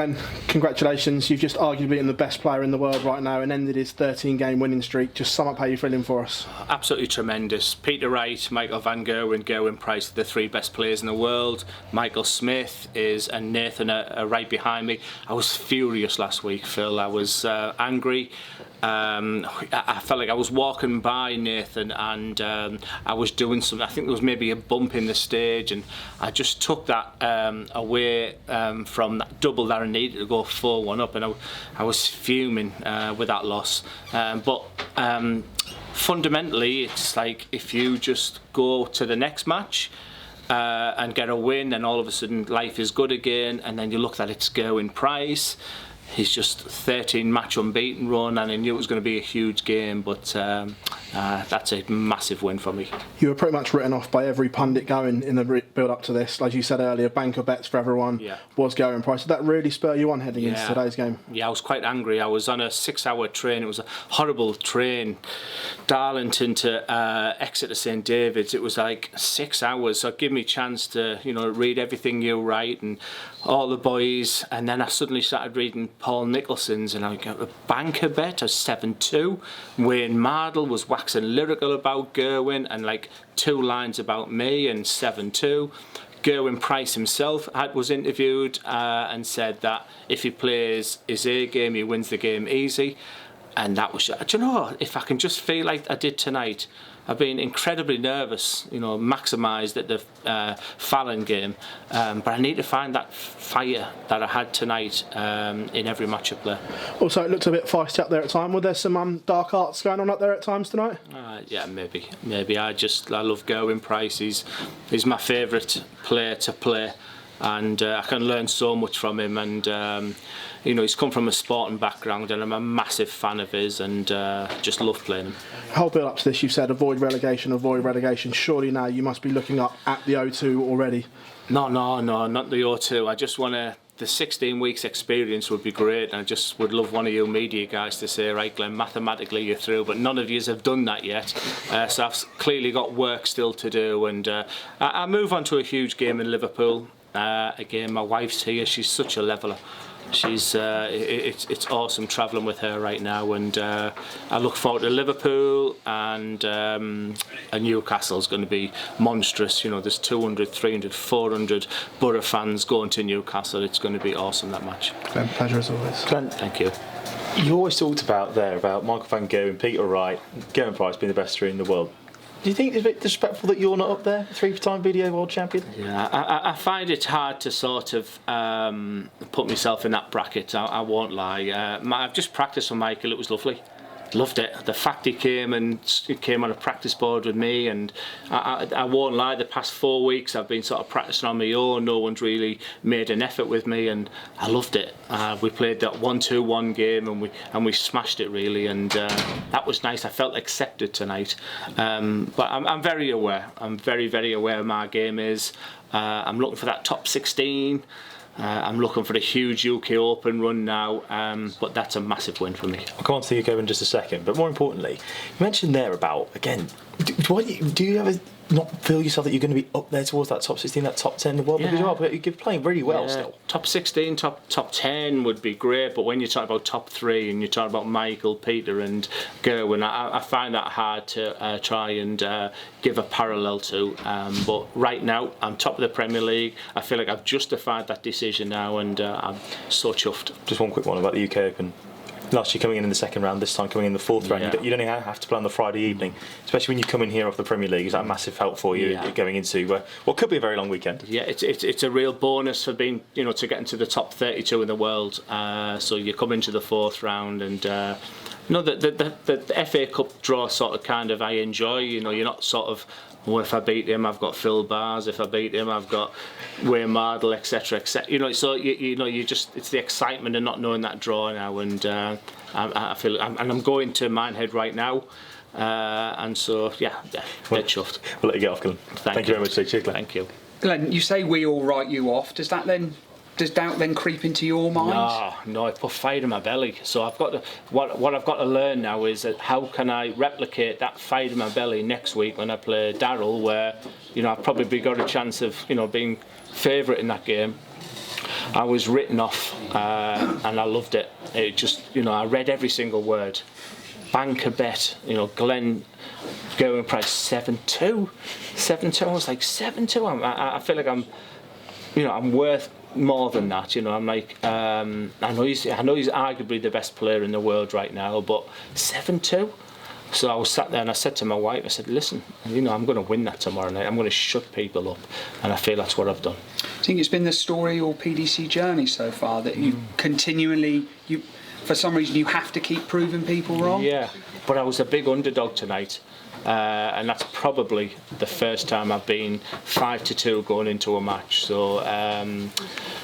Glenn, congratulations. You've just arguably beaten the best player in the world right now and ended his 13-game winning streak. Just sum up how you're feeling for us. Absolutely tremendous. Peter Wright, Michael Van Gerwen, Gerwin Price are the three best players in the world. Michael Smith and Nathan are right behind me. I was furious last week, Phil. I was angry. I felt like I was walking by Nathan and I was doing something. I think there was maybe a bump in the stage, and I just took that away from that double that I needed to go 4-1 up, and I was fuming with that loss. But fundamentally, it's like if you just go to the next match and get a win, and all of a sudden life is good again, and then you look at it's Gerwin Price. He's just 13 match unbeaten run, and I knew it was going to be a huge game, but that's a massive win for me. You were pretty much written off by every pundit going in the build up to this. Like you said earlier, banker bets for everyone was Gerwin Price. Did that really spur you on heading into today's game? Yeah, I was quite angry. I was on a 6-hour train. It was a horrible train. Darlington to Exeter St David's. It was like 6 hours, so it gave me a chance to read everything you write and all the boys, and then I suddenly started reading Paul Nicholson's, and I got a banker bet of 7-2. Wayne Mardle was waxing lyrical about Gerwin and like 2 lines about me, and 7-2. Gerwin Price himself was interviewed and said that if he plays his A game, he wins the game easy. And that was, do you know, if I can just feel like I did tonight, I've been incredibly nervous, maximised at the Fallon game, but I need to find that fire that I had tonight in every match I play. Also, it looked a bit feisty up there at times. Were there some dark arts going on up there at times tonight? Yeah, maybe. I love Gerwin Price. He's my favourite player to play, and I can learn so much from him, and he's come from a sporting background, and I'm a massive fan of his, and just love playing him. Whole build up to this, you've said avoid relegation. Surely now you must be looking up at the O2 already. No, not the O2. I just want the 16 weeks experience would be great, and I just would love one of you media guys to say, right Glenn, mathematically you're through, but none of you have done that yet, so I've clearly got work still to do, and I move on to a huge game in Liverpool. Again, my wife's here, she's such a leveller. She's it's awesome travelling with her right now, and I look forward to Liverpool, and Newcastle's going to be monstrous. There's 200, 300, 400 Borough fans going to Newcastle. It's going to be awesome, that match. Glenn, pleasure as always. Glenn, thank you. You always talked about Michael Van Gerwen, Peter Wright, Gerwin Price being the best three in the world. Do you think it's a bit disrespectful that you're not up there, 3-time video world champion? Yeah, I find it hard to sort of put myself in that bracket, I won't lie. I've just practiced with Michael, it was lovely. Loved it. The fact he came on a practice board with me, and I won't lie, the past 4 weeks I've been sort of practicing on my own. No one's really made an effort with me, and I loved it. We played that 1-2-1 game, and we smashed it really, and that was nice. I felt accepted tonight, but I'm very aware. I'm very, very aware of my game is. I'm looking for that top 16. I'm looking for a huge UK Open run now, but that's a massive win for me. I'll come on to you in just a second, but more importantly, you mentioned there about, again, do you ever not feel yourself that you're going to be up there towards that top 16, that top 10 in the world? Because you're playing really well still. Top 16, top 10 would be great, but when you talk about top 3 and you talk about Michael, Peter and Gerwin, I find that hard to try and give a parallel to. But right now, I'm top of the Premier League. I feel like I've justified that decision now, and I'm so chuffed. Just one quick one about the UK Open. Last year coming in the second round, this time coming in the fourth round. You don't even have to play on the Friday evening, especially when you come in here off the Premier League. Is that a massive help for you going into what could be a very long weekend? Yeah, it's a real bonus for being, to get into the top 32 in the world. So you come into the fourth round, and the FA Cup draw sort of kind of I enjoy. You're not sort of, if I beat him, I've got Phil Bars. If I beat him, I've got Wayne Mardle, etc., etc. So you just, it's the excitement of not knowing that draw now, and I feel, and I'm going to Minehead right now, and so dead chuffed. We'll let you get off, Glenn. Thank you very much. Cheers, Glenn. Thank you. Glenn, you say we all write you off. Does doubt then creep into your mind? No, it put fire in my belly. So I've got to, what I've got to learn now is that how can I replicate that fire in my belly next week when I play Darryl, where I've probably got a chance of being favourite in that game. I was written off, and I loved it. It just, I read every single word. Banker bet, Glen Durrant Price 7-2. I was like 7-2. I feel like I'm worth more than that. I'm like, I know he's arguably the best player in the world right now, but 7-2. So I was sat there and I said to my wife, I said, listen, I'm going to win that tomorrow night. I'm going to shut people up, and I feel that's what I've done. I think it's been the story or PDC journey so far that you continually, for some reason, you have to keep proving people wrong. Yeah, but I was a big underdog tonight. And that's probably the first time I've been 5-2 going into a match. So I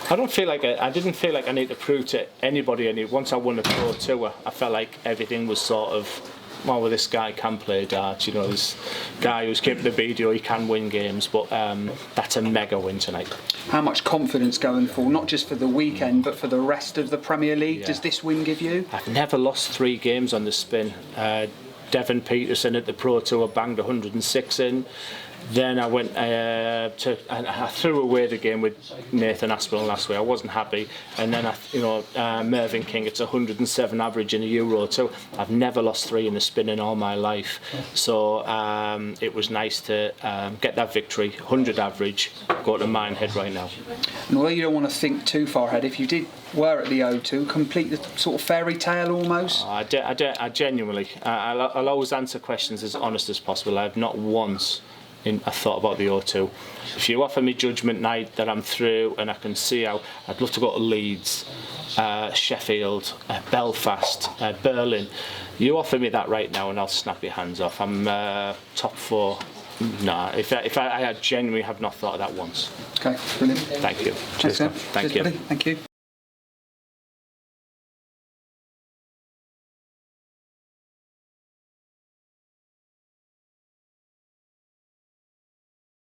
didn't feel like I need to prove to anybody. Once I won the Pro Tour, I felt like everything was sort of, well, this guy can play darts. This guy who's keeping the video, he can win games. But that's a mega win tonight. How much confidence going forward, not just for the weekend, but for the rest of the Premier League, does this win give you? I've never lost 3 games on the spin. Devon Peterson at the Pro Tour banged 106 in. Then I went and I threw away the game with Nathan Aspinall last week. I wasn't happy, and then Mervyn King, it's 107 average in a Euro. So I've never lost 3 in the spin in all my life. So it was nice to get that victory, 100 average, go to Minehead right now. And although you don't want to think too far ahead, if you were at the O2, complete the sort of fairy tale almost. I genuinely, I'll always answer questions as honest as possible. I've not once I thought about the O2. If you offer me judgment night that I'm through and I can see how, I'd love to go to Leeds, Sheffield, Belfast, Berlin. You offer me that right now and I'll snap your hands off. I'm top 4. Nah, I genuinely have not thought of that once. Okay, brilliant. Thank you. Cheers, Thank you. Thank you.